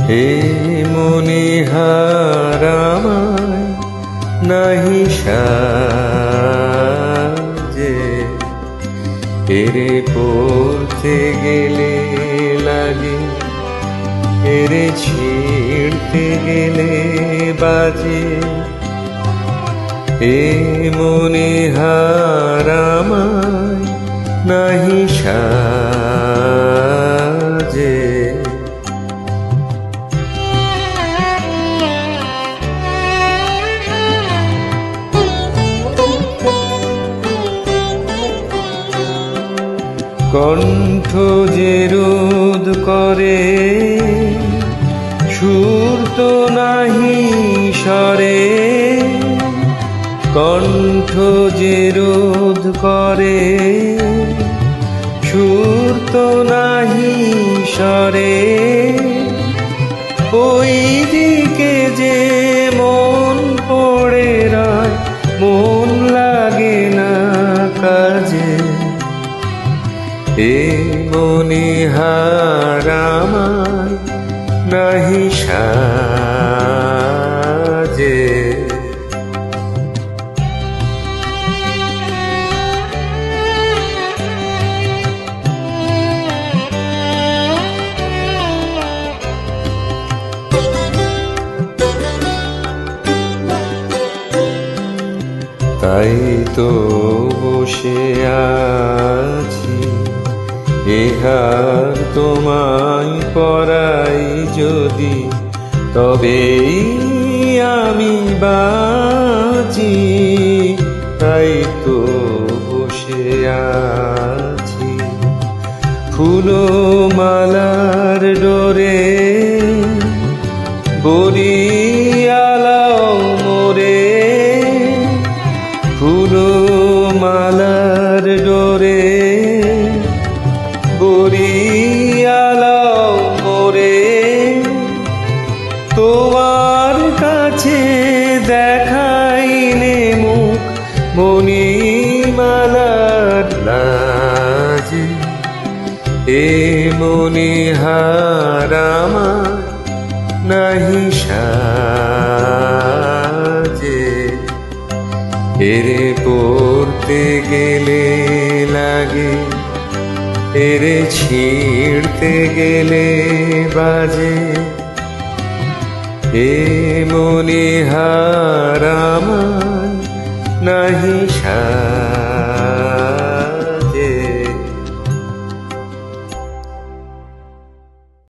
হে মনিহার আমায় নাহি সাজে, এরে পড়তে গেলে লাগে, এরে ছিঁড়তে গেলে বাজে। হে মনিহার আমায় নাহি সাজে। কণ্ঠ যে রোধ করে সুর তো নাহি সরে, কণ্ঠ যে রোধ করে সুর তো নাহি সরে। ওই দিকে যে মন পড়ে রয়, মন লাগে না কাজে। হে মনিহার আমায় নাহি সাজে। তাই তো বসে আছি, এহার তোমায় পরাই যদি, তবেই আমি বাঁচি। তাই তো বসে আছি ফুলো মালার ডোরে, বরিয়ালাও মোরে। ফুলো মালার ডোরে, বরিয়ালাও মোরে। তোমার কাছে দেখাইলে মুখ মণিমালার লাজে। হে মনিহার আমায় নাহি সাজে, এরে পড়তে গেলে লাগে, এরে ছিঁড়তে গেলে বাজে। হে মনিহার আমায় নাহি সাজে।